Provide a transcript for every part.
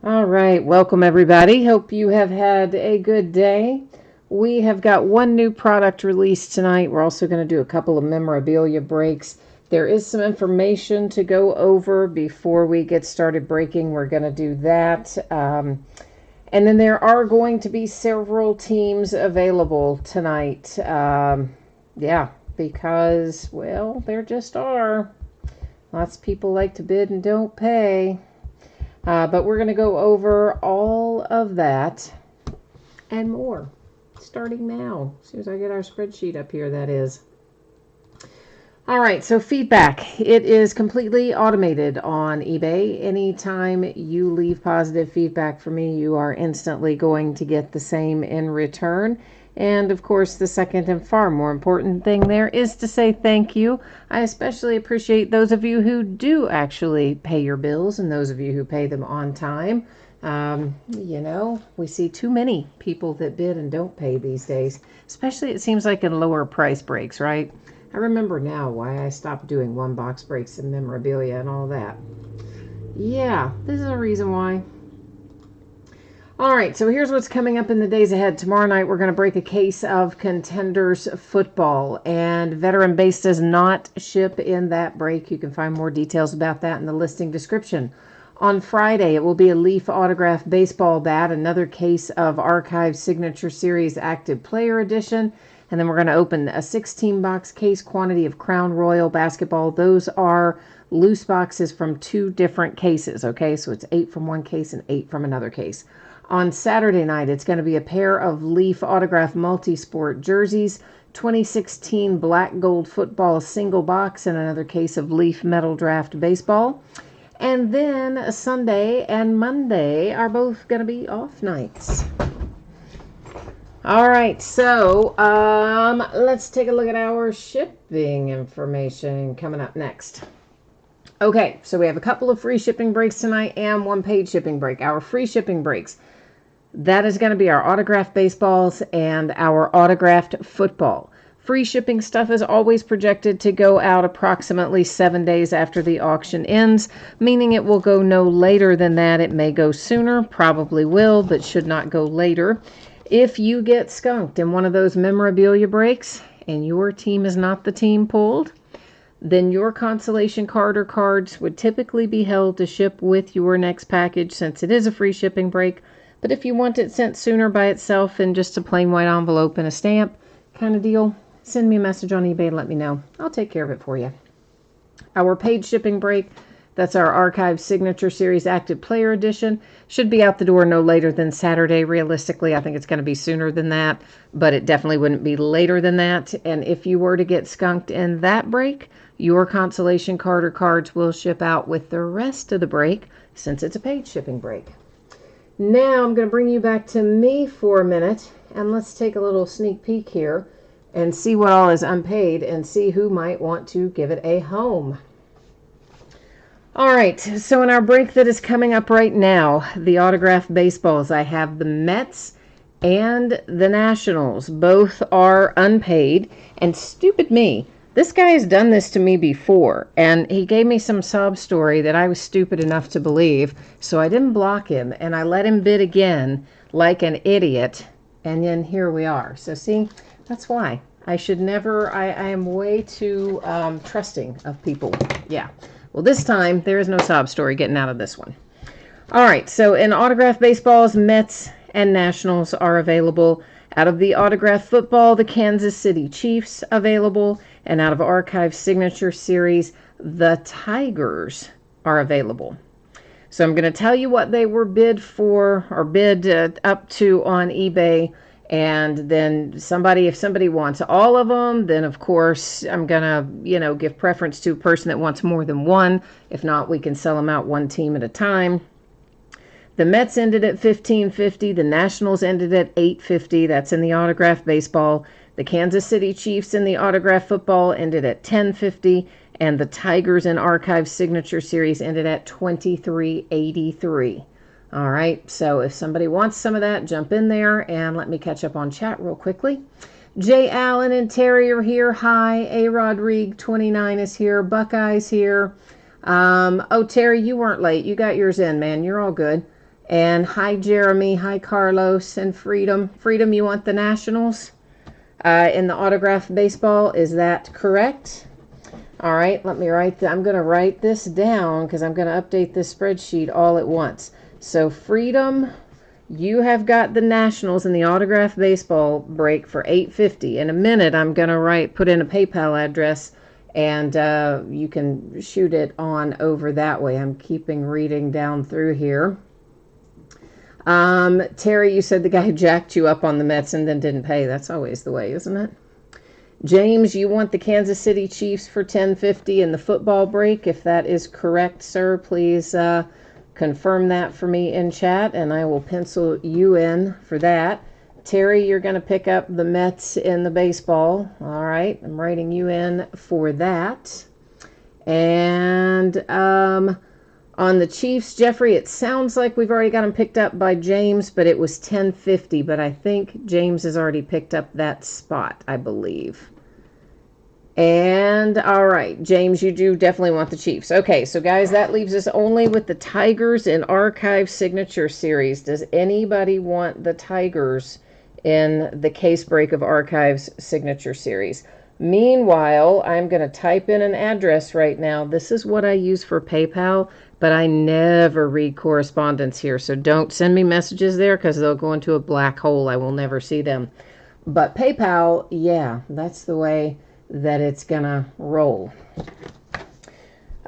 All right, welcome everybody. Hope you have had a good day. We have got one new product released tonight. We're also going to do a couple of memorabilia breaks. There is some information to go over before we get started breaking. We're going to do that. And then there are going to be several teams available tonight. Yeah, because, well, there just are. Lots of people like to bid and don't pay. But we're going to go over all of that and more starting now. As soon as I get our spreadsheet up here, that is. All right, so feedback. It is completely automated on eBay. Anytime you leave positive feedback for me, you are instantly going to get the same in return. And of course, the second and far more important thing there is to say thank you. I especially appreciate those of you who do actually pay your bills and those of you who pay them on time. We see too many people that bid and don't pay these days, especially it seems like in lower price breaks, right? I remember now why I stopped doing one box breaks and memorabilia and all that. Yeah, this is a reason why. All right, so here's what's coming up in the days ahead. Tomorrow night, we're going to break a case of Contenders football, and Veteran Base does not ship in that break. You can find more details about that in the listing description. On Friday, it will be a Leaf Autograph baseball bat, another case of Archive Signature Series Active Player Edition, and then we're going to open a 16-box case quantity of Crown Royal basketball. Those are loose boxes from two different cases, okay? So it's 8 from one case and 8 from another case. On Saturday night, it's going to be a pair of Leaf Autograph Multisport jerseys, 2016 Black Gold Football single box, and another case of Leaf Metal Draft Baseball. And then Sunday and Monday are both going to be off nights. All right, so let's take a look at our shipping information coming up next. Okay, so we have a couple of free shipping breaks tonight and one paid shipping break. Our free shipping breaks, that is going to be our autographed baseballs and our autographed football. Free shipping stuff is always projected to go out approximately 7 days after the auction ends, meaning it will go no later than that. It may go sooner, probably will, but should not go later. If you get skunked in one of those memorabilia breaks and your team is not the team pulled, then your consolation card or cards would typically be held to ship with your next package since it is a free shipping break. But if you want it sent sooner by itself in just a plain white envelope and a stamp kind of deal, send me a message on eBay and let me know. I'll take care of it for you. Our paid shipping break, that's our Archive Signature Series Active Player Edition, should be out the door no later than Saturday. Realistically, I think it's going to be sooner than that, but it definitely wouldn't be later than that. And if you were to get skunked in that break, your consolation card or cards will ship out with the rest of the break since it's a paid shipping break. Now I'm going to bring you back to me for a minute, and let's take a little sneak peek here and see what all is unpaid and see who might want to give it a home. All right, so in our break that is coming up right now, the autographed baseballs, I have the Mets and the Nationals. Both are unpaid, and stupid me, this guy has done this to me before, and he gave me some sob story that I was stupid enough to believe, so I didn't block him, and I let him bid again like an idiot, and then here we are. So see, that's why. I should never, I am way too trusting of people. Yeah. Well, this time, there is no sob story getting out of this one. All right, so in autographed baseballs, Mets and Nationals are available. Out of the autographed football, the Kansas City Chiefs available. And out of Archive Signature Series, the Tigers are available. So I'm going to tell you what they were bid for or bid up to on eBay. And then if somebody wants all of them, then of course I'm going to, give preference to a person that wants more than one. If not, we can sell them out one team at a time. The Mets ended at $15.50. The Nationals ended at $8.50. That's in the autographed baseball. The Kansas City Chiefs in the autographed football ended at $10.50. And the Tigers in Archive Signature Series ended at $23.83. All right, so if somebody wants some of that, jump in there and let me catch up on chat real quickly. Jay Allen and Terry are here. Hi. A. Rodrigue 29 is here. Buckeye's here. Oh, Terry, you weren't late. You got yours in, man. You're all good. And hi, Jeremy. Hi, Carlos and Freedom. Freedom, you want the Nationals in the autographed baseball? Is that correct? All right, let me write I'm going to write this down because I'm going to update this spreadsheet all at once. So, Freedom, you have got the Nationals in the autographed baseball break for $8.50. In a minute, I'm going to put in a PayPal address, and you can shoot it on over that way. I'm keeping reading down through here. Terry, you said the guy jacked you up on the Mets and then didn't pay. That's always the way, isn't it? James, you want the Kansas City Chiefs for $10.50 in the football break. If that is correct, sir, please confirm that for me in chat, and I will pencil you in for that. Terry, you're going to pick up the Mets in the baseball. All right, I'm writing you in for that. And on the Chiefs, Jeffrey, it sounds like we've already got them picked up by James, but it was $10.50. But I think James has already picked up that spot, I believe. And all right, James, you do definitely want the Chiefs. Okay, so guys, that leaves us only with the Tigers in Archive Signature Series. Does anybody want the Tigers in the case break of Archives Signature Series? Meanwhile, I'm going to type in an address right now. This is what I use for PayPal, but I never read correspondence here. So don't send me messages there because they'll go into a black hole. I will never see them. But PayPal, yeah, that's the way that it's gonna roll.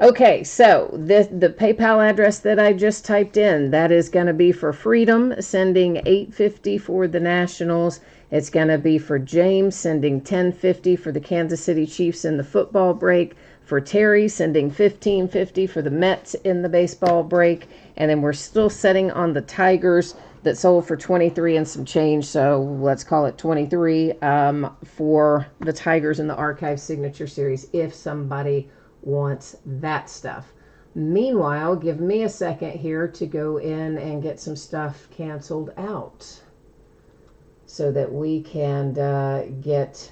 Okay, so the PayPal address that I just typed in, that is going to be for Freedom, sending $8.50 for the Nationals. It's going to be for James, sending $10.50 for the Kansas City Chiefs in the football break. For Terry, sending $15.50 for the Mets in the baseball break. And then we're still setting on the Tigers that sold for 23 and some change, so let's call it 23 for the Tigers in the Archive Signature Series if somebody wants that stuff. Meanwhile, give me a second here to go in and get some stuff canceled out so that we can get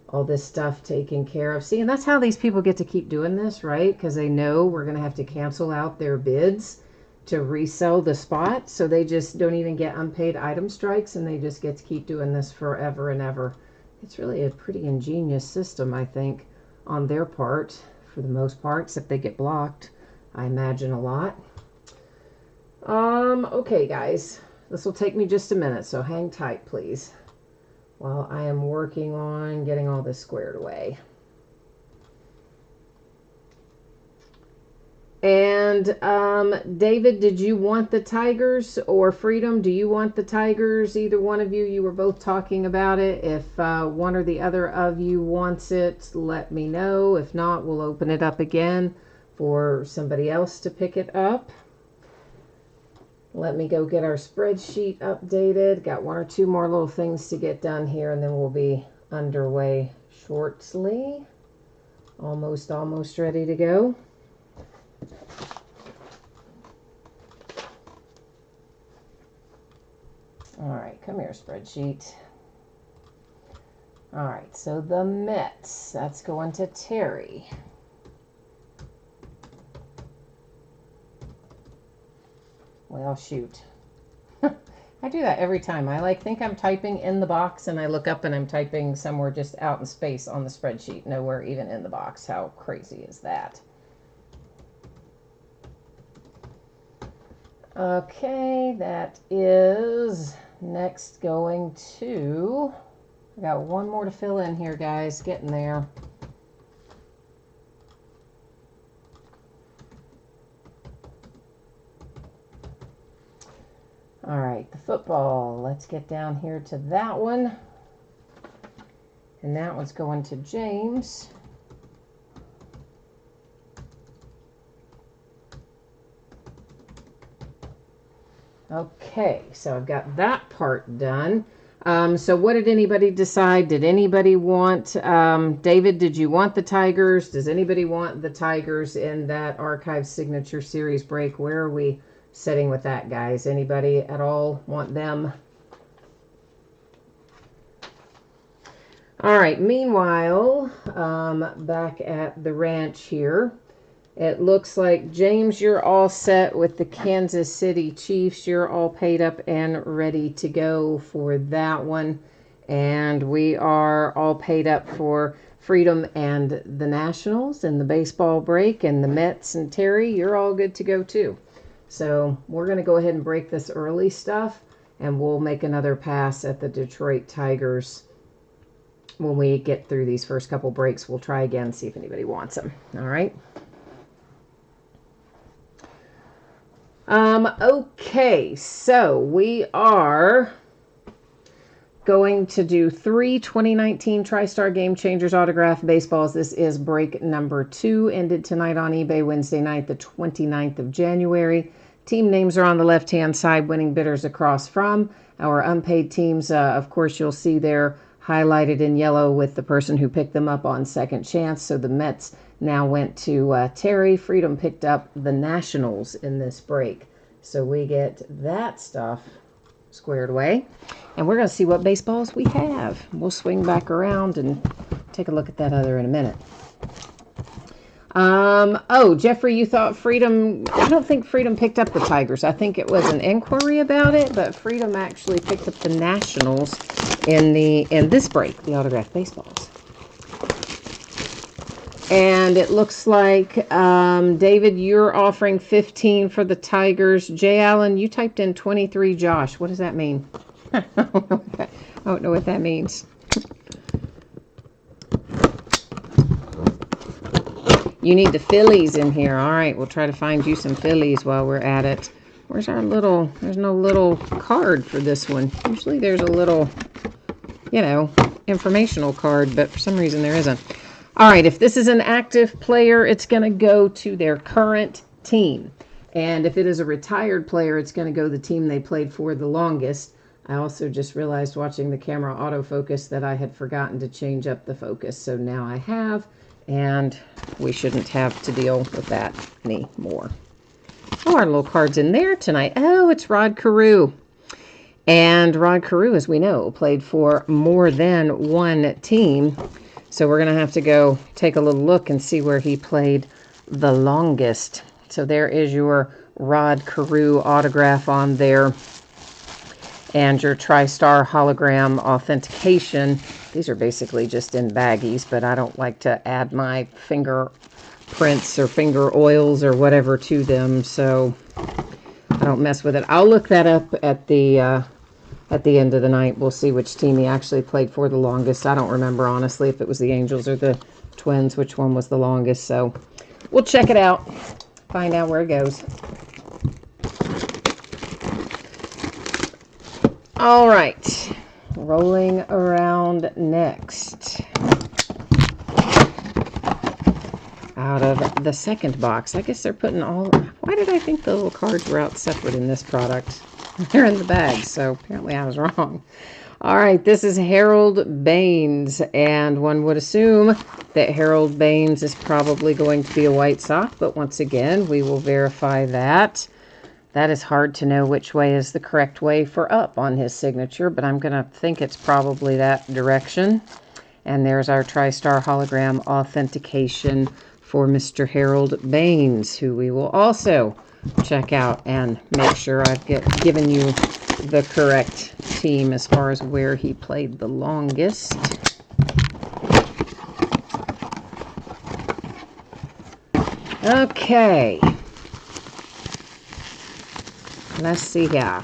all this stuff taken care of. See, and that's how these people get to keep doing this, right? Because they know we're going to have to cancel out their bids to resell the spot, so they just don't even get unpaid item strikes, and they just get to keep doing this forever and ever. It's really a pretty ingenious system, I think, on their part, for the most part, except they get blocked, I imagine, a lot. Okay, guys, this will take me just a minute, so hang tight, please, while I am working on getting all this squared away. And David, did you want the Tigers or Freedom? Do you want the Tigers? Either one of you. You were both talking about it. If one or the other of you wants it, let me know. If not, we'll open it up again for somebody else to pick it up. Let me go get our spreadsheet updated. Got one or two more little things to get done here, and then we'll be underway shortly. Almost ready to go. All right, come here, spreadsheet. All right, so the Mets, that's going to Terry. Well, shoot. I do that every time. I think I'm typing in the box, and I look up and I'm typing somewhere just out in space on the spreadsheet, nowhere even in the box. How crazy is that? Okay, that is next going to, I got one more to fill in here, guys, getting there. All right, the football, let's get down here to that one. And that one's going to James. Okay, so I've got that part done. So what did anybody decide? Did anybody want, David, did you want the Tigers? Does anybody want the Tigers in that Archive Signature Series break? Where are we sitting with that, guys? Anybody at all want them? All right, meanwhile, back at the ranch here, It looks like, James, you're all set with the Kansas City Chiefs. You're all paid up and ready to go for that one. And we are all paid up for Freedom and the Nationals and the baseball break and the Mets. And Terry, you're all good to go too. So we're going to go ahead and break this early stuff, and we'll make another pass at the Detroit Tigers. When we get through these first couple breaks, we'll try again, see if anybody wants them. All right. Okay, so we are going to do 3 2019 TriStar Game Changers autograph baseballs. This is break number 2, ended tonight on eBay, Wednesday night, the 29th of January. Team names are on the left-hand side, winning bidders across from. Our unpaid teams, of course, you'll see there highlighted in yellow with the person who picked them up on second chance. So the Mets now went to Terry. Freedom picked up the Nationals in this break. So we get that stuff squared away. And we're going to see what baseballs we have. We'll swing back around and take a look at that other in a minute. Oh, Jeffrey, you thought Freedom... I don't think Freedom picked up the Tigers. I think it was an inquiry about it, but Freedom actually picked up the Nationals in this break, the autographed baseballs. And it looks like, David, you're offering 15 for the Tigers. Jay Allen, you typed in 23, Josh. What does that mean? I don't know what that means. You need the Phillies in here. All right, we'll try to find you some Phillies while we're at it. Where's our little... There's no little card for this one. Usually there's a little, informational card, but for some reason there isn't. All right, if this is an active player, it's going to go to their current team. And if it is a retired player, it's going to go the team they played for the longest. I also just realized watching the camera autofocus that I had forgotten to change up the focus. So now I have, and we shouldn't have to deal with that anymore. Oh, our little card's in there tonight. Oh, it's Rod Carew. And Rod Carew, as we know, played for more than one team. So we're going to have to go take a little look and see where he played the longest. So there is your Rod Carew autograph on there. And your TriStar hologram authentication. These are basically just in baggies, but I don't like to add my fingerprints or finger oils or whatever to them, so I don't mess with it. I'll look that up at the end of the night. We'll see which team he actually played for the longest. I don't remember, honestly, if it was the Angels or the Twins, which one was the longest. So we'll check it out, find out where it goes. All right, rolling around next. Out of the second box. I guess they're putting all... Why did I think the little cards were out separate in this product? They're in the bag, so apparently I was wrong. All right, this is Harold Baines, and one would assume that Harold Baines is probably going to be a White Sox, but once again, we will verify that. That is hard to know which way is the correct way for up on his signature, but I'm going to think it's probably that direction. And there's our TriStar hologram authentication for Mr. Harold Baines, who we will also check out and make sure I've given you the correct team as far as where he played the longest. Okay. Let's see here.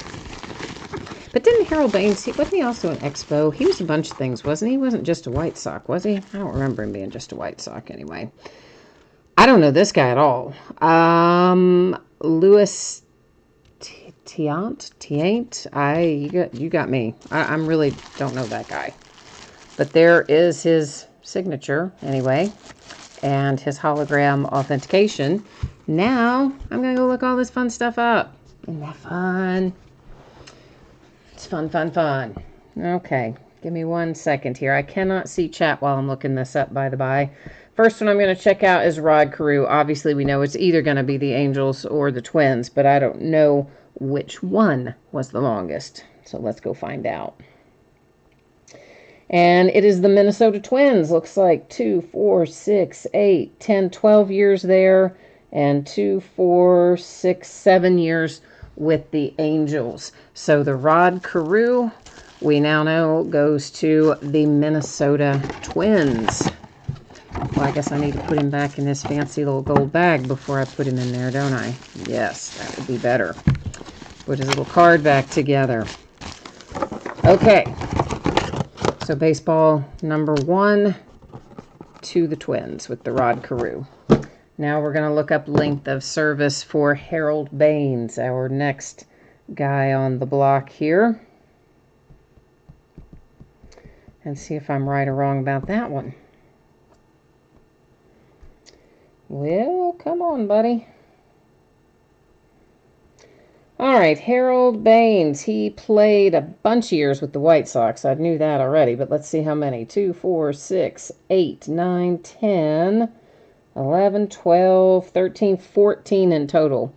But didn't Harold Baines, wasn't he also an Expo? He was a bunch of things, wasn't he? He wasn't just a White Sox, was he? I don't remember him being just a White Sox anyway. I don't know this guy at all. Louis Tiant? You got me. I really don't know that guy. But there is his signature, anyway, and his hologram authentication. Now, I'm going to go look all this fun stuff up. Isn't that fun? It's fun, fun, fun. Okay, give me 1 second here. I cannot see chat while I'm looking this up, by the by. First one I'm going to check out is Rod Carew. Obviously, we know it's either going to be the Angels or the Twins, but I don't know which one was the longest. So let's go find out. And it is the Minnesota Twins. Looks like 2, 4, 6, 8, 10, 12 years there. and 2, 4, 6, 7 years with the Angels. So the Rod Carew, we now know, goes to the Minnesota Twins. Well, I guess I need to put him back in this fancy little gold bag before I put him in there, don't I? Yes, that would be better. Put his little card back together. Okay. So baseball number 1 to the Twins with the Rod Carew. Now we're going to look up length of service for Harold Baines, our next guy on the block here. And see if I'm right or wrong about that one. Well, come on, buddy. All right, Harold Baines. He played a bunch of years with the White Sox. I knew that already, but let's see how many. 2, 4, 6, 8, 9, 10, 11, 12, 13, 14 in total.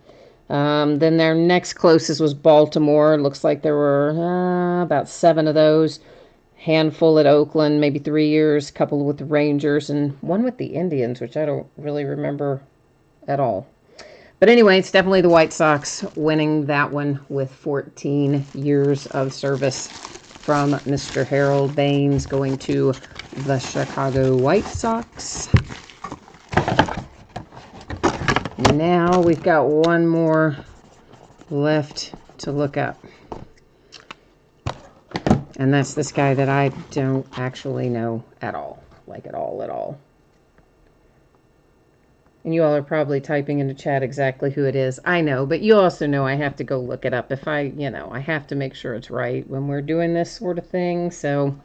Then their next closest was Baltimore. Looks like there were about 7 of those. Handful at Oakland, maybe 3 years, a couple with the Rangers, and one with the Indians, which I don't really remember at all. But anyway, it's definitely the White Sox winning that one with 14 years of service from Mr. Harold Baines going to the Chicago White Sox. Now we've got one more left to look up. And that's this guy that I don't actually know at all. Like at all. And you all are probably typing in the chat exactly who it is. I know, but you also know I have to go look it up. If I have to make sure it's right when we're doing this sort of thing. So,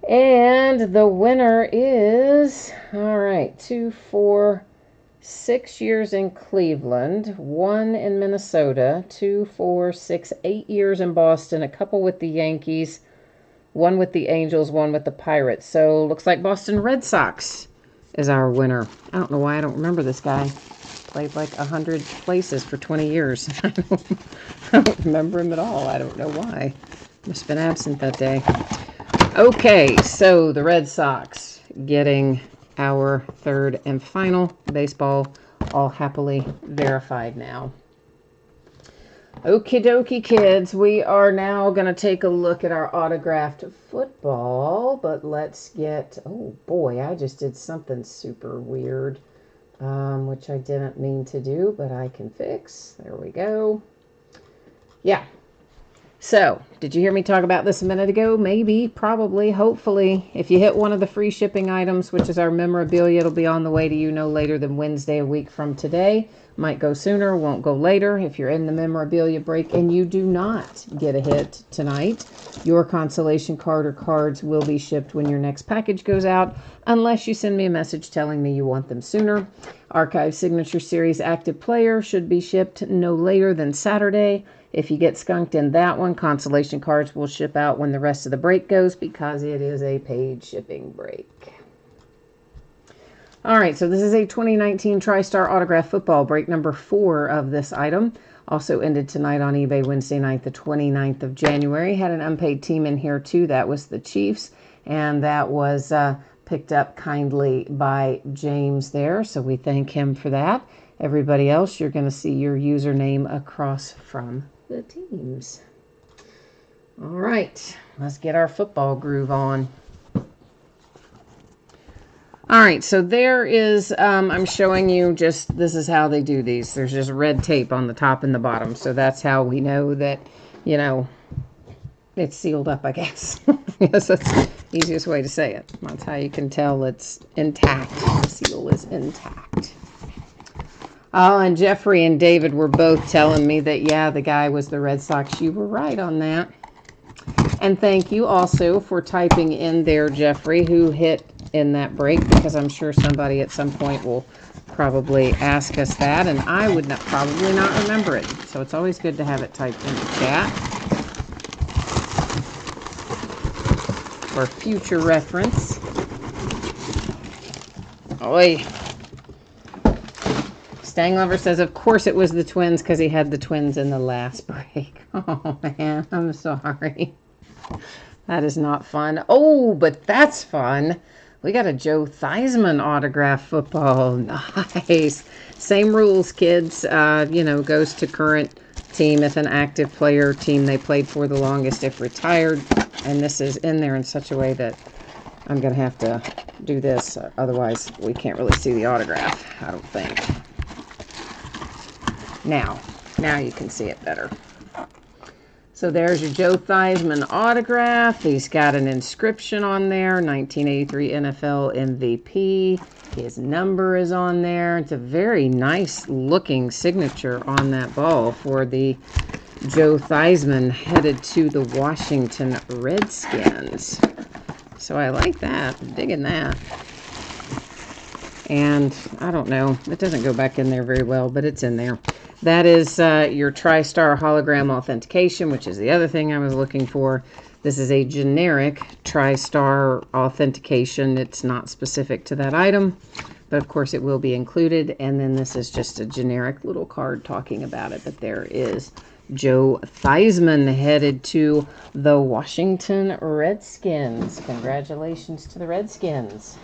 and the winner is, all right, 2, 4, 6 years in Cleveland, 1 in Minnesota, 2, 4, 6, 8 years in Boston, a couple with the Yankees, 1 with the Angels, 1 with the Pirates. So looks like Boston Red Sox is our winner. I don't know why I don't remember this guy. Played like 100 places for 20 years. I don't remember him at all. I don't know why. Must have been absent that day. Okay, so the Red Sox getting our third and final baseball, all happily verified now. Okie dokie, kids. We are now going to take a look at our autographed football, but let's get, oh boy, I just did something super weird, which I didn't mean to do, but I can fix. There we go. Yeah. So, did you hear me talk about this a minute ago? Maybe, probably, hopefully. If you hit one of the free shipping items, which is our memorabilia, it'll be on the way to you no later than Wednesday, a week from today. Might go sooner, won't go later. If you're in the memorabilia break and you do not get a hit tonight, your consolation card or cards will be shipped when your next package goes out, unless you send me a message telling me you want them sooner. Archive Signature Series Active Player should be shipped no later than Saturday. If you get skunked in that one, consolation cards will ship out when the rest of the break goes because it is a paid shipping break. All right, so this is a 2019 TriStar Autograph Football break number 4 of this item. Also ended tonight on eBay Wednesday night, the 29th of January. Had an unpaid team in here too. That was the Chiefs, and that was picked up kindly by James there, so we thank him for that. Everybody else, you're going to see your username across from the teams. All right, let's get our football groove on. All right, so there is, I'm showing you just, this is how they do these. There's just red tape on the top and the bottom, so that's how we know that, you know, it's sealed up, I guess. Yes, that's the easiest way to say it. That's how you can tell it's intact. The seal is intact. Oh, and Jeffrey and David were both telling me that, yeah, the guy was the Red Sox. You were right on that. And thank you also for typing in there, Jeffrey, who hit in that break, because I'm sure somebody at some point will probably ask us that, and I would probably not remember it. So it's always good to have it typed in the chat for future reference. Oi. Stang Lover says, of course it was the Twins because he had the Twins in the last break. Oh, man, I'm sorry. That is not fun. Oh, but that's fun. we got a Joe Theismann autograph football. Nice. Same rules, kids. You know, goes to current team if an active player, team they played for the longest if retired. And this is in there in such a way that I'm going to have to do this. Otherwise, we can't really see the autograph, I don't think. Now you can see it better. So there's your Joe Theismann autograph. He's got an inscription on there, 1983 NFL MVP. His number is on there. It's a very nice looking signature on that ball for the Joe Theismann headed to the Washington Redskins. So I like that. I'm digging that. And I don't know. It doesn't go back in there very well, but it's in there. That is your TriStar hologram authentication, which is the other thing I was looking for. This is a generic TriStar authentication. It's not specific to that item, but of course it will be included. And then this is just a generic little card talking about it. But there is Joe Theismann headed to the Washington Redskins. Congratulations to the Redskins.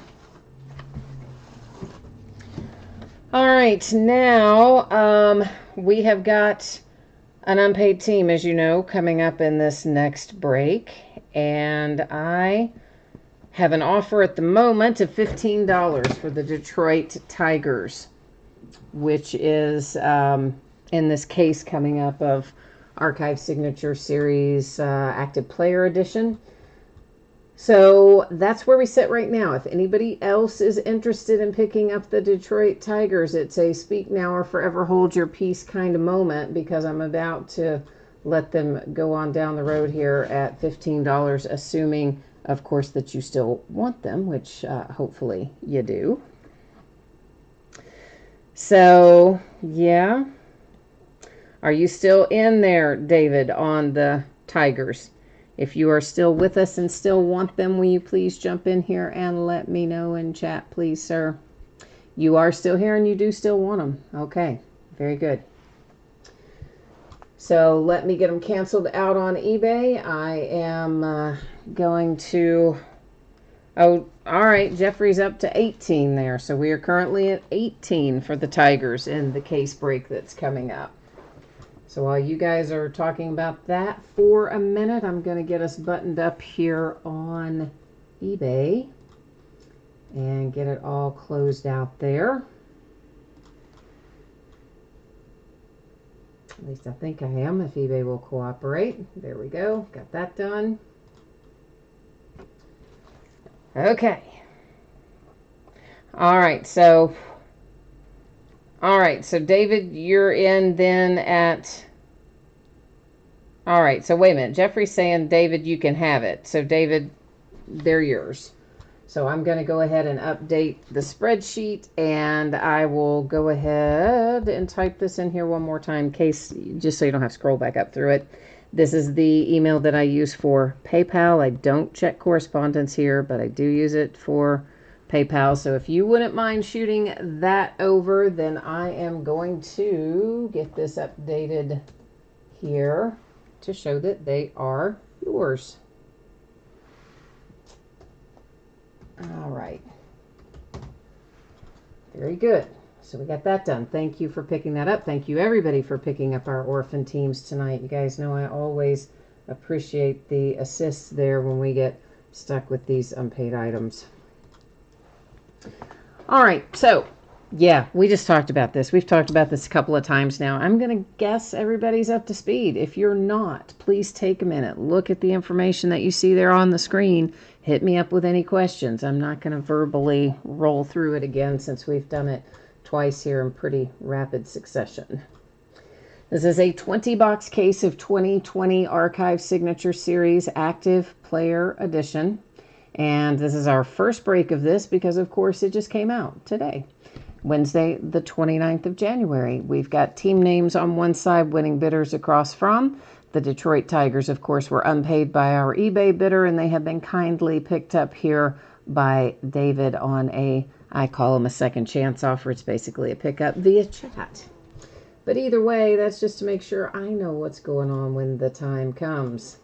All right, now we have got an unpaid team, as you know, coming up in this next break. And I have an offer at the moment of $15 for the Detroit Tigers, which is in this case coming up of Archive Signature Series Active Player Edition. So that's where we sit right now. If anybody else is interested in picking up the Detroit Tigers, it's a speak now or forever hold your peace kind of moment, because I'm about to let them go on down the road here at $15, assuming, of course, that you still want them, which hopefully you do. So, yeah. Are you still in there, David, on the Tigers? If you are still with us and still want them, will you please jump in here and let me know in chat, please, sir? You are still here and you do still want them. Okay, very good. So let me get them canceled out on eBay. I am going to... Oh, all right, Jeffrey's up to 18 there. So we are currently at 18 for the Tigers in the case break that's coming up. So while you guys are talking about that for a minute, I'm going to get us buttoned up here on eBay and get it all closed out there. At least I think I am, if eBay will cooperate. There we go. Got that done. Okay. All right, so David, you're in then at... All right, so wait a minute. Jeffrey's saying, David, you can have it. So, David, they're yours. So I'm going to go ahead and update the spreadsheet, and I will go ahead and type this in here one more time, in case, just so you don't have to scroll back up through it. This is the email that I use for PayPal. I don't check correspondence here, but I do use it for PayPal. So if you wouldn't mind shooting that over, then I am going to get this updated here to show that they are yours. All right. Very good. So we got that done. Thank you for picking that up. Thank you, everybody, for picking up our orphan teams tonight. You guys know I always appreciate the assists there when we get stuck with these unpaid items. All right. So, yeah, we just talked about this. We've talked about this a couple of times now. I'm going to guess everybody's up to speed. If you're not, please take a minute. Look at the information that you see there on the screen. Hit me up with any questions. I'm not going to verbally roll through it again since we've done it twice here in pretty rapid succession. This is a 20-box case of 2020 Archive Signature Series Active Player Edition. And this is our first break of this because, of course, it just came out today. Wednesday, the 29th of January. We've got team names on one side, winning bidders across from. The Detroit Tigers, of course, were unpaid by our eBay bidder, and they have been kindly picked up here by David on a, I call him a second chance offer. It's basically a pickup via chat. But either way, that's just to make sure I know what's going on when the time comes.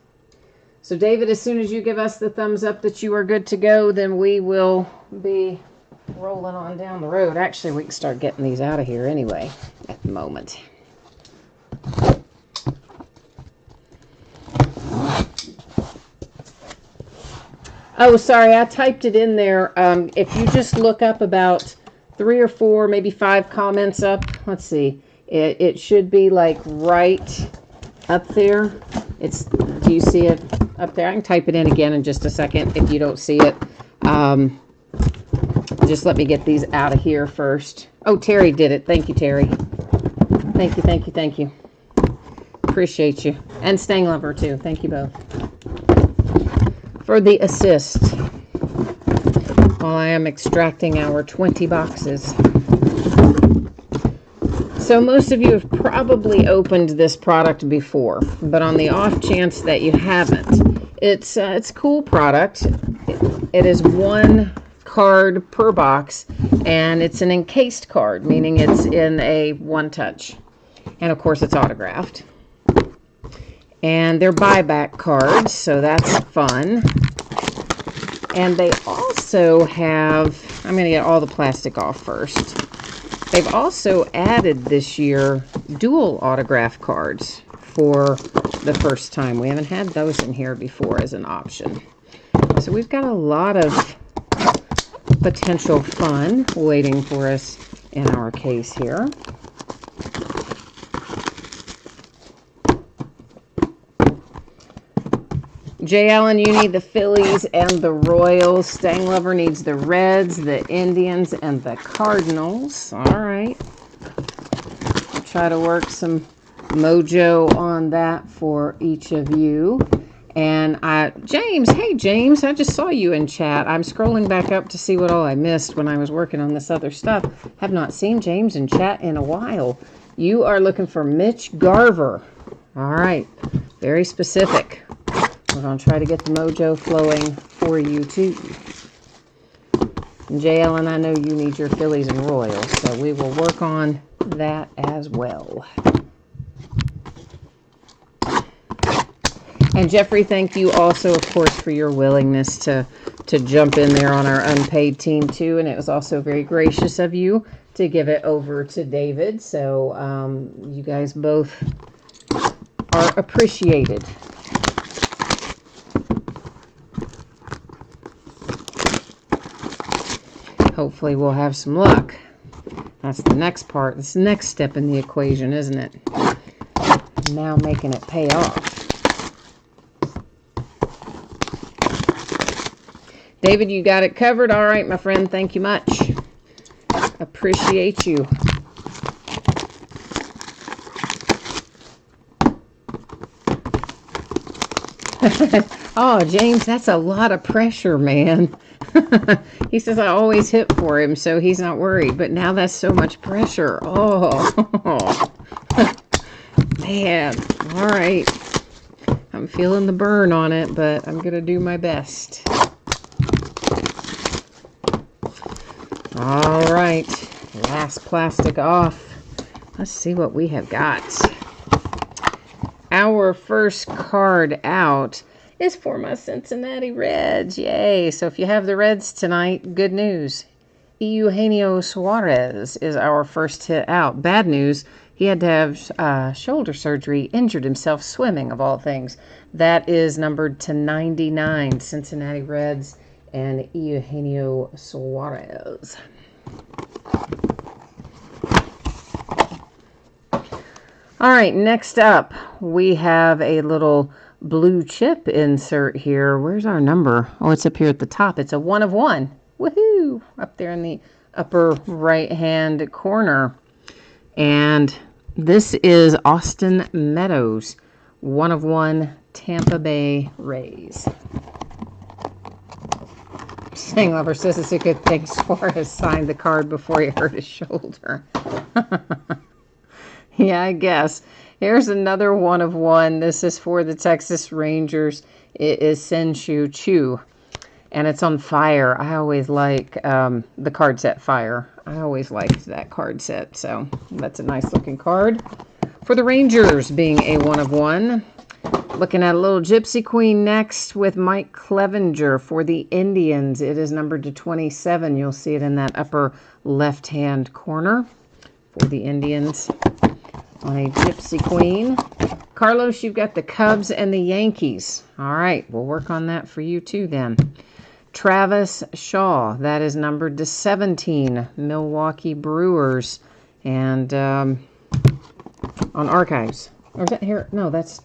So David, as soon as you give us the thumbs up that you are good to go, then we will be rolling on down the road. Actually, we can start getting these out of here anyway at the moment. Oh, sorry, I typed it in there. If you just look up about 3 or 4, maybe 5 comments up, let's see. It should be like right up there. Do you see it up there? I can type it in again in just a second if you don't see it. Just let me get these out of here first. Oh, Terry did it. Thank you, Terry. Thank you, thank you, thank you. Appreciate you. And Stang Lover, too. Thank you both for the assist while I am extracting our 20 boxes. So most of you have probably opened this product before, but on the off chance that you haven't, it's a cool product. It is 1 card per box, and it's an encased card, meaning it's in a one-touch. And of course, it's autographed. And they're buyback cards, so that's fun. And they also have, I'm going to get all the plastic off first. They've also added this year dual autograph cards for the first time. We haven't had those in here before as an option. So we've got a lot of potential fun waiting for us in our case here. J. Allen, you need the Phillies and the Royals. Stang Lover needs the Reds, the Indians, and the Cardinals. All right. I'll try to work some mojo on that for each of you. And James, hey James, I just saw you in chat. I'm scrolling back up to see what all I missed when I was working on this other stuff. Have not seen James in chat in a while. You are looking for Mitch Garver. All right. Very specific. We're going to try to get the mojo flowing for you, too. And JL, and I know you need your Phillies and Royals, so we will work on that as well. And Jeffrey, thank you also, of course, for your willingness to jump in there on our unpaid team, too. And it was also very gracious of you to give it over to David. So you guys both are appreciated. Hopefully we'll have some luck. That's the next part. It's the next step in the equation, isn't it? Now making it pay off. David, you got it covered. All right, my friend. Thank you much. Appreciate you. Oh, James, that's a lot of pressure, man. He says I always hit for him, so he's not worried. But now that's so much pressure. Oh, man. All right. I'm feeling the burn on it, but I'm going to do my best. All right. Last plastic off. Let's see what we have got. Our first card out is for my Cincinnati Reds. Yay. So if you have the Reds tonight, good news. Eugenio Suarez is our first hit out. Bad news, he had to have shoulder surgery, injured himself swimming, of all things. That is numbered to 99, Cincinnati Reds and Eugenio Suarez. All right, next up, we have a little blue chip insert here. Where's our number? Oh, it's up here at the top. It's a 1 of 1. Woohoo! Up there in the upper right-hand corner. And this is Austin Meadows, 1 of 1 Tampa Bay Rays. Stang Lover says it's a good thing Suarez signed the card before he hurt his shoulder. Yeah, I guess. Here's another 1 of 1. This is for the Texas Rangers. It is Senshu Chu, and it's on Fire. I always like the card set Fire. I always liked that card set, so that's a nice looking card. For the Rangers, being a 1 of 1, Looking at a little Gypsy Queen next with Mike Clevenger for the Indians. It is numbered to 27. You'll see it in that upper left-hand corner for the Indians on a Gypsy Queen. Carlos, you've got the Cubs and the Yankees. All right, we'll work on that for you too then. Travis Shaw, that is numbered to 17. Milwaukee Brewers. And on Archives. Or is that here? No, that's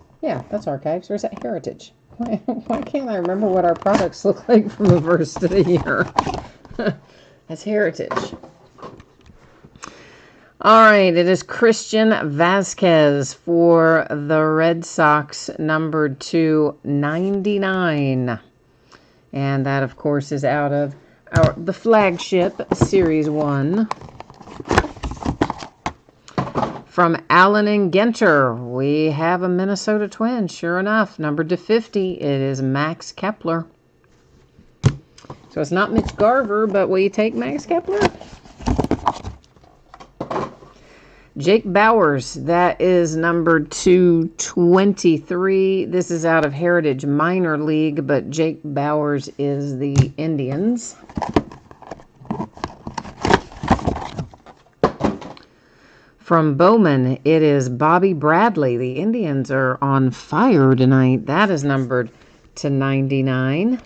Archives. Or is that Heritage? Why can't I remember what our products look like from the first of the year? That's Heritage. All right, it is Christian Vasquez for the Red Sox, numbered to 99. And that, of course, is out of the flagship Series 1. From Allen and Genter, we have a Minnesota Twin. Sure enough, numbered to 50. It is Max Kepler. So it's not Mitch Garver, but will you take Max Kepler? Jake Bowers, that is numbered to 23. This is out of Heritage Minor League, but Jake Bowers is the Indians. From Bowman, it is Bobby Bradley. The Indians are on fire tonight. That is numbered to 99.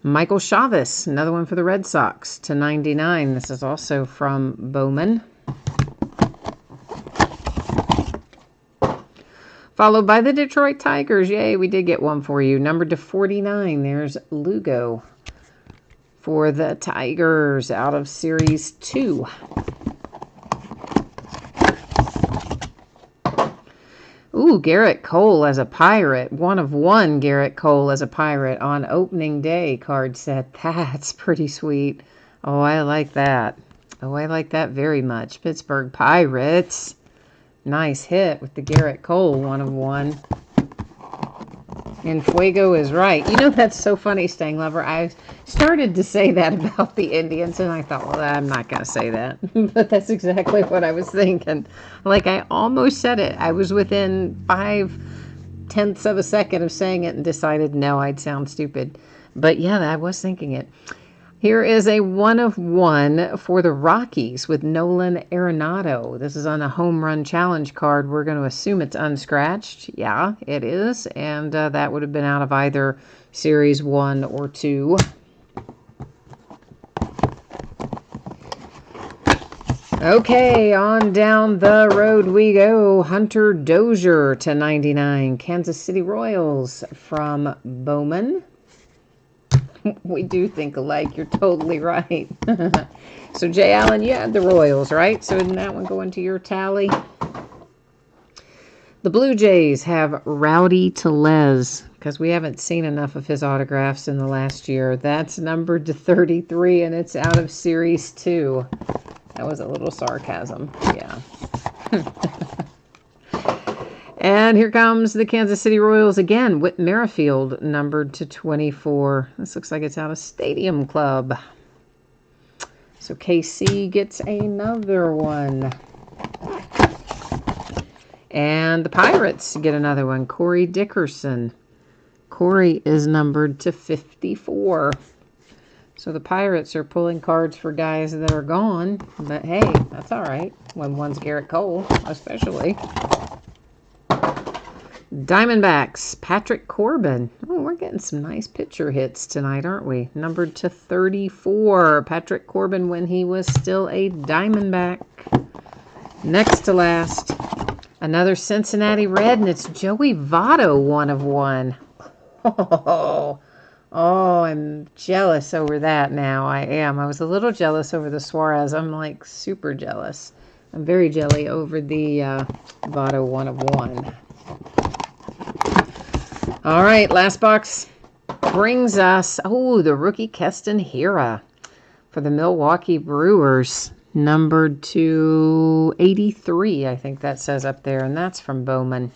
Michael Chavis, another one for the Red Sox, to 99. This is also from Bowman. Followed by the Detroit Tigers. Yay, we did get one for you. Numbered to 49. There's Lugo for the Tigers out of Series 2. Ooh, Garrett Cole as a Pirate. 1 of 1 Garrett Cole as a Pirate on opening day card set. That's pretty sweet. Oh, I like that. Oh, I like that very much. Pittsburgh Pirates. Nice hit with the Garrett Cole 1 of 1. And Fuego is right. You know, that's so funny, Stang Lover. I started to say that about the Indians, and I thought, well, I'm not going to say that. But that's exactly what I was thinking. Like, I almost said it. I was within 0.5 of a second of saying it and decided, no, I'd sound stupid. But, yeah, I was thinking it. Here is a 1 of 1 for the Rockies with Nolan Arenado. This is on a home run challenge card. We're going to assume it's unscratched. Yeah, it is. And that would have been out of either Series 1 or 2. Okay, on down the road we go. Hunter Dozier to 99. Kansas City Royals from Bowman. We do think alike. You're totally right. So, Jay Allen, you had the Royals, right? So, didn't that one go into your tally? The Blue Jays have Rowdy Tellez, because we haven't seen enough of his autographs in the last year. That's numbered to 33, and it's out of Series 2. That was a little sarcasm. Yeah. And here comes the Kansas City Royals again. Whit Merrifield, numbered to 24. This looks like it's out of Stadium Club. So KC gets another one. And the Pirates get another one. Corey Dickerson. Corey is numbered to 54. So the Pirates are pulling cards for guys that are gone. But hey, that's all right. When one's Garrett Cole, especially. Diamondbacks, Patrick Corbin. Oh, we're getting some nice pitcher hits tonight, aren't we? Numbered to 34. Patrick Corbin when he was still a Diamondback. Next to last, another Cincinnati Red, and it's Joey Votto, 1 of 1. Oh, I'm jealous over that now. I am. I was a little jealous over the Suarez. I'm like super jealous. I'm very jelly over the Votto 1 of 1. All right, last box brings us, the rookie Keston Hiura for the Milwaukee Brewers, numbered to 83, I think that says up there, and that's from Bowman.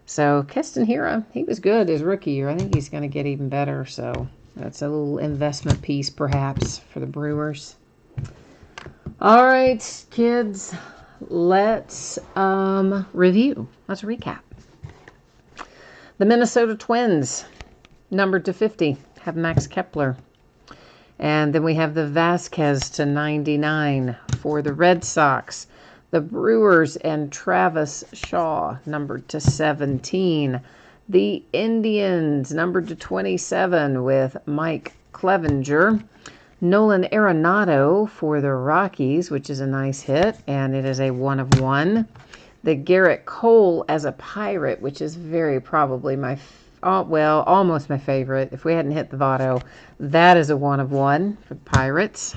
So Keston Hiura, he was good his rookie year. I think he's going to get even better, so that's a little investment piece perhaps for the Brewers. All right, kids, let's review. Let's recap. The Minnesota Twins, numbered to 50, have Max Kepler. And then we have the Vasquez to 99 for the Red Sox. The Brewers and Travis Shaw, numbered to 17. The Indians, numbered to 27 with Mike Clevenger. Nolan Arenado for the Rockies, which is a nice hit, and it is a 1 of 1. The Garrett Cole as a Pirate, which is very probably almost my favorite. If we hadn't hit the Votto, that is a 1 of 1 for the Pirates.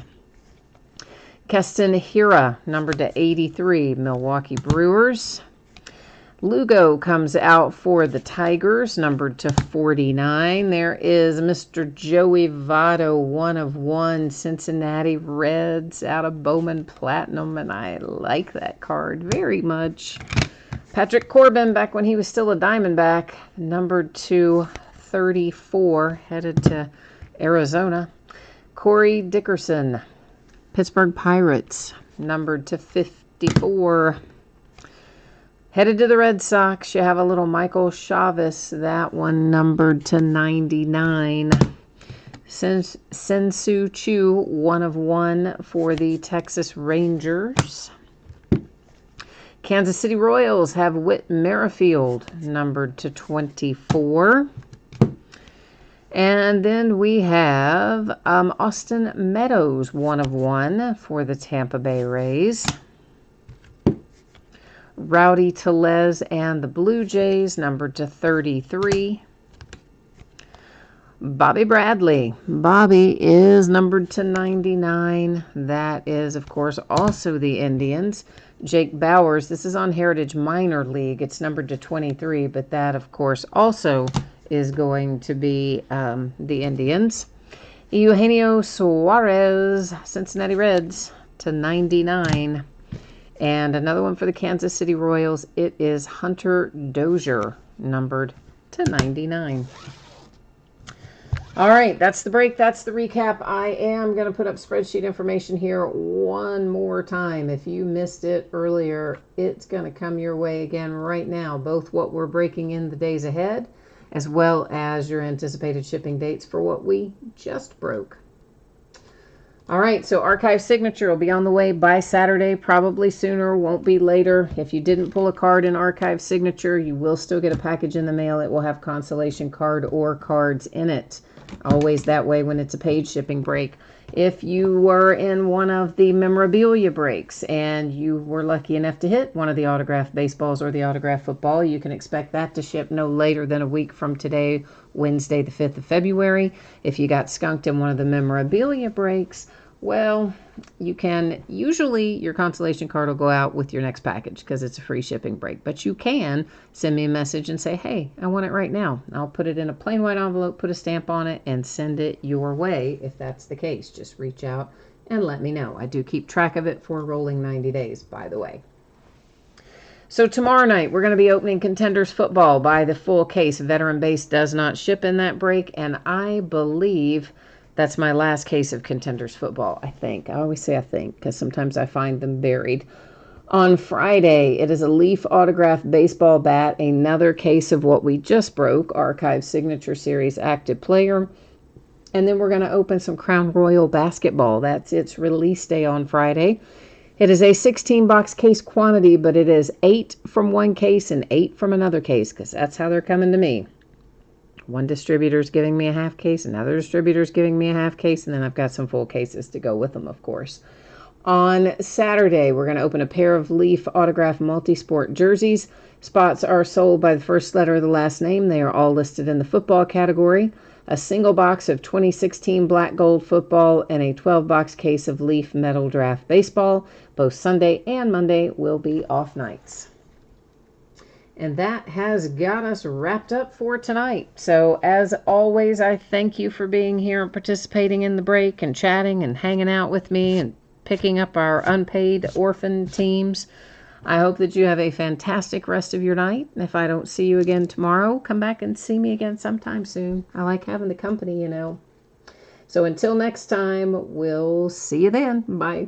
Keston Hiura, numbered to 83, Milwaukee Brewers. Lugo comes out for the Tigers, numbered to 49. There is Mr. Joey Votto, 1 of 1, Cincinnati Reds out of Bowman Platinum, and I like that card very much. Patrick Corbin, back when he was still a Diamondback, numbered to 34, headed to Arizona. Corey Dickerson, Pittsburgh Pirates, numbered to 54. Headed to the Red Sox, you have a little Michael Chavis, that one numbered to 99. Sensu Chu, 1 of 1 for the Texas Rangers. Kansas City Royals have Whit Merrifield, numbered to 24. And then we have Austin Meadows, 1 of 1 for the Tampa Bay Rays. Rowdy Tellez and the Blue Jays, numbered to 33. Bobby Bradley. Bobby is numbered to 99. That is, of course, also the Indians. Jake Bowers. This is on Heritage Minor League. It's numbered to 23, but that, of course, also is going to be the Indians. Eugenio Suarez, Cincinnati Reds, to 99. And another one for the Kansas City Royals, it is Hunter Dozier, numbered to 99. All right, that's the break. That's the recap. I am going to put up spreadsheet information here one more time. If you missed it earlier, it's going to come your way again right now, both what we're breaking in the days ahead, as well as your anticipated shipping dates for what we just broke. All right, so archive signature will be on the way by Saturday, probably sooner, won't be later. If you didn't pull a card in archive signature, you will still get a package in the mail. It will have consolation card or cards in it. Always that way when it's a paid shipping break. If you were in one of the memorabilia breaks and you were lucky enough to hit one of the autographed baseballs or the autographed football, you can expect that to ship no later than a week from today, Wednesday, the 5th of February. If you got skunked in one of the memorabilia breaks, well, you can, usually your consolation card will go out with your next package because it's a free shipping break. But you can send me a message and say, hey, I want it right now. I'll put it in a plain white envelope, put a stamp on it, and send it your way if that's the case. Just reach out and let me know. I do keep track of it for rolling 90 days, by the way. So tomorrow night, we're going to be opening Contenders Football by the full case. Veteran Base does not ship in that break, and I believe that's my last case of Contenders Football, I think. I always say I think because sometimes I find them buried. On Friday, it is a Leaf autographed baseball bat, another case of what we just broke, Archive Signature Series Active Player. And then we're going to open some Crown Royal basketball. That's its release day on Friday. It is a 16-box case quantity, but it is 8 from one case and 8 from another case because that's how they're coming to me. One distributor's giving me a half case, another distributor's giving me a half case, and then I've got some full cases to go with them, of course. On Saturday, we're going to open a pair of Leaf autographed multi-sport jerseys. Spots are sold by the first letter of the last name. They are all listed in the football category. A single box of 2016 Black Gold football and a 12-box case of Leaf Metal Draft baseball. Both Sunday and Monday will be off nights. And that has got us wrapped up for tonight. So as always, I thank you for being here and participating in the break and chatting and hanging out with me and picking up our unpaid orphan teams. I hope that you have a fantastic rest of your night. And if I don't see you again tomorrow, come back and see me again sometime soon. I like having the company, you know. So until next time, we'll see you then. Bye.